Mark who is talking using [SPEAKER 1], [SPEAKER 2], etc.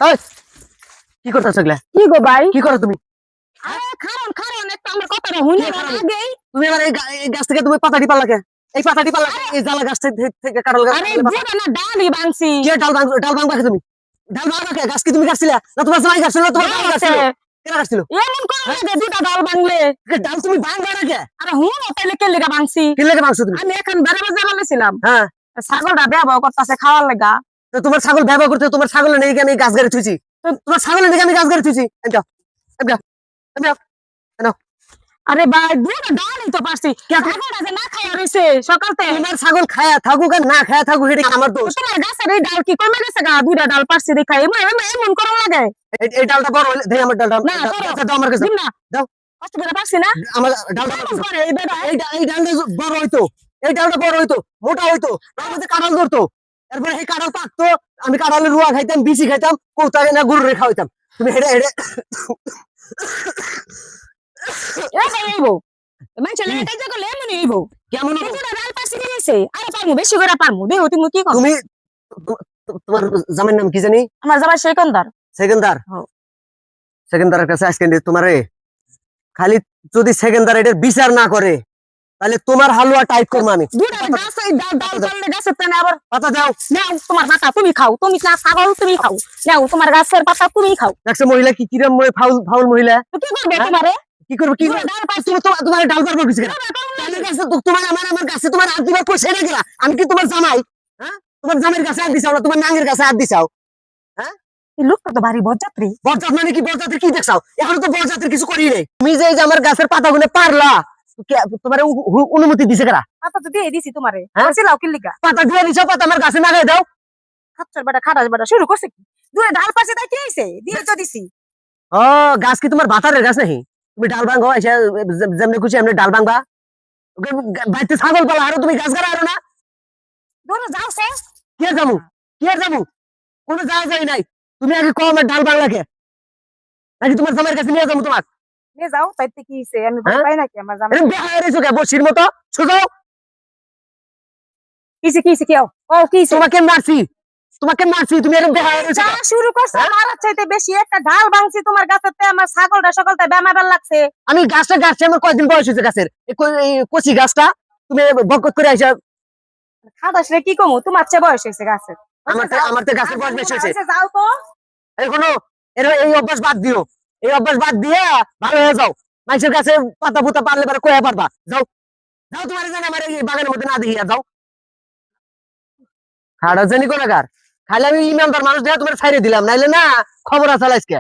[SPEAKER 1] এই, কি করতেছ এগুলা?
[SPEAKER 2] কি গো ভাই?
[SPEAKER 1] কি করো তুমি?
[SPEAKER 2] আরে খারন খারন একটু আমার কথাটা হইলো
[SPEAKER 1] কি
[SPEAKER 2] না
[SPEAKER 1] খারাপ?
[SPEAKER 2] আগেই।
[SPEAKER 1] তুমি এবার এই গাছ থেকে তুমি পাতা টিপাল লাগে। এই পাতা টিপাল লাগে, এই জালা গাছ থেকে কাটাল গাছ
[SPEAKER 2] আরে
[SPEAKER 1] পাতা।
[SPEAKER 2] যেটা না ডালই ভাঙছি।
[SPEAKER 1] কে ডাল ভাঙবা তুমি? ডাল ভাঙবা কে? গাছ কি তুমি কাটছিলা? না তোমার জামাই কাটছিল, না তোমার বাবা কাটছিল? কেন কাটছিল?
[SPEAKER 2] এমন করে লাগে দুটা ডাল ভাঙলে।
[SPEAKER 1] ডাল তুমি ভাঙবা না কে?
[SPEAKER 2] আরে হুন তাইলে কে লেগা ভাঙছি?
[SPEAKER 1] কি লাগে ভাঙছো তুমি?
[SPEAKER 2] আমি এখন বেড়াবার যাবালেছিলাম।
[SPEAKER 1] হ্যাঁ,
[SPEAKER 2] ছাগলটা ব্যবহার করতেছে খাওয়ার লাগা।
[SPEAKER 1] তো তোমার ছাগল ব্যবহার করতে, তোমার ছাগলের নেই আমি গাছ গাড়ি থুইছি। তো তোমার ছাগলের নেই আমি গাছ গাড়ি থুইছি। এমটা এমটা এমটা এনো।
[SPEAKER 2] আরে ভাই দুটা ডালই তো পারছি। ছাগলটা যে না খাইয়া রইছে সকালতে।
[SPEAKER 1] তোমার ছাগল খায়া থাকুক আর না খায়া থাকুক, এটা আমার দোষ।
[SPEAKER 2] তোমার গাছের এই ডাল কি কমে গেছে গা? দুইটা ডাল পারছি দেখা এমন করা লাগে।
[SPEAKER 1] এই ডালটা বড় হইলে দেই, আমার ডালটা
[SPEAKER 2] না করো
[SPEAKER 1] দাও আমার কাছে।
[SPEAKER 2] দিম না।
[SPEAKER 1] দাও
[SPEAKER 2] কষ্ট করে পারছি না।
[SPEAKER 1] আমার ডালটা।
[SPEAKER 2] এমন করে এই বেটা
[SPEAKER 1] এই ডালটা বড় হইতো, এই ডালটা বড় হইতো, মোটা হইতো, তার মধ্যে কাঁঠাল ধরতো। তারপরে এই কাঁঠাল পাকতো, আমি কাঁঠালের রুয়া খাইতাম, বিচি খাইতাম, কোথায় না গরুরে খাওয়াইতাম। তুমি হেডে হেডে
[SPEAKER 2] এসে এইবো মানুষের লাগে কাজ করলে এমনই হইবো।
[SPEAKER 1] কেমন
[SPEAKER 2] এই দুটা ডাল পারছি কি হইছে? আরে পারমু বেশি করে পারমু। দেহ তুমি কি করো?
[SPEAKER 1] তুমি? তোমার জামাইয়ের নাম কি জানি?
[SPEAKER 2] আমার জামাই সেকন্দার।
[SPEAKER 1] সেকেন্দার।
[SPEAKER 2] হ্যাঁ।
[SPEAKER 1] সেকেন্দারের কাছে আজকে তোমারে খালি যদি সেকেন্দার এটার বিচার না করে, তাহলে তোমার হালুয়া টাইট করবো আমি।
[SPEAKER 2] দুটা গাছ এই ডাল ডাল পারলে গাছের তেনে আবার
[SPEAKER 1] পাতা দাও।
[SPEAKER 2] নাও তোমার পাতা তুমি খাও। তুমি না ছাগল তুমি খাও। নাও তোমার গাছের পাতা তুমি খাও।
[SPEAKER 1] দেখছো মহিলা কি কিরম ফাউল ফাউল মহিলা?
[SPEAKER 2] তো কি করবে
[SPEAKER 1] হ্যাঁ?
[SPEAKER 2] তোমারে?
[SPEAKER 1] কি করবো কি
[SPEAKER 2] দুটা
[SPEAKER 1] করবো?
[SPEAKER 2] ডাল পারছি।
[SPEAKER 1] তোমার ডাল পারবো কিছু কেন? তাহলে গাছে তোমার আমার গাছে তোমার হাত দিবার পয়সা না গেলা। আমি কি তোমার জামাই? হ্যাঁ, তোমার জামাইয়ের কাছে হাত দিছাও না, তোমার নাঙ্গের কাছে হাত দিছাও। হ্যাঁ,
[SPEAKER 2] এই লোকটা তো ভারী বজ্জাত্রী।
[SPEAKER 1] বরজাত মানে কি? বরজাতের কি দেখছাও? এখনো তো বরজাতের কিছু করি নাই। তুমি যে এই যে আমার গাছের পাতা গুলো পারলা, তোমার অনুমতি দিছে কারা?
[SPEAKER 2] পাতা তো দিয়ে দিছি তোমারে।
[SPEAKER 1] হ্যাঁ?
[SPEAKER 2] বলছিলাও কি লিগা?
[SPEAKER 1] পাতা দিয়ে দিছো, পাতা আমার গাছে লাগাই দাও।
[SPEAKER 2] খাচ্ছর বেটা খাটাস বেটা শুরু করছে কি? দুটা ডাল পারছি তাই কি হইছে? দিয়ে তো দিছি।
[SPEAKER 1] ও, গাছ কি তোমার ভাতারের গাছ নাকি? তুমি ডাল ভাঙো এসে যেমনি খুশি এমনি ডাল ভাঙবা? বাড়িতে ছাগল পালা আরো, তুমি গাছ গাড়া আরো না?
[SPEAKER 2] দূরে যাও সে।
[SPEAKER 1] কি আর যাবো? কি আর যাবো? কোনো যাওয়া যায় নাই। তুমি আগে কম আমার ডাল বাংলাকে, নাকি তোমার জামাইয়ের কাছে নিয়ে যাবো তোমার?
[SPEAKER 2] নিয়ে যাও তাইতে কি হইছে? আমি ভয়
[SPEAKER 1] হ্যাঁ?
[SPEAKER 2] পাই নাকি আমার জামাই?
[SPEAKER 1] এরকম বেহায়া রয়েছো কে বসির মতো? সোজাও।
[SPEAKER 2] কিছে কিছে কি ও কিছে?
[SPEAKER 1] তোমাকে মারছি, তোমাকে মারছি, তুমি এরকম বেহায়া রয়েছো
[SPEAKER 2] যা
[SPEAKER 1] কে?
[SPEAKER 2] শুরু করছে
[SPEAKER 1] হ্যাঁ?
[SPEAKER 2] মারার চাইতে বেশি একটা ঢাল ভাঙছি তোমার গাছেতে আমার ছাগলটা সকালতে বেমার লাগছে।
[SPEAKER 1] আমি গাছটা আমার কয়দিন বয়স হয়েছে গাছের? এই কচি গাছটা তুমি বকত করে আইসা।
[SPEAKER 2] খাদাস রে কি কমু তোমার চেয়ে বয়স হয়েছে গাছের।
[SPEAKER 1] আমার তো গাছের বয়স বেশি হয়েছে।
[SPEAKER 2] যাও তো।
[SPEAKER 1] এখনো এই অভ্যাস বাদ দিও। এই অভ্যাস বাদ দিয়ে ভালো হয়ে যাও। মানুষের কাছে পাতা পুতা পারলে পারে কয়া পারবা। যাও, যাও, তোমার জানি আমার এই বাগানের মধ্যে না দেখিয়া যাও। খাড়া জানি কোনাকার। খালি আমি ইমানদার মানুষ দেখা তোমার ছাইরে দিলাম, নাইলে না খবর আছে আজকে।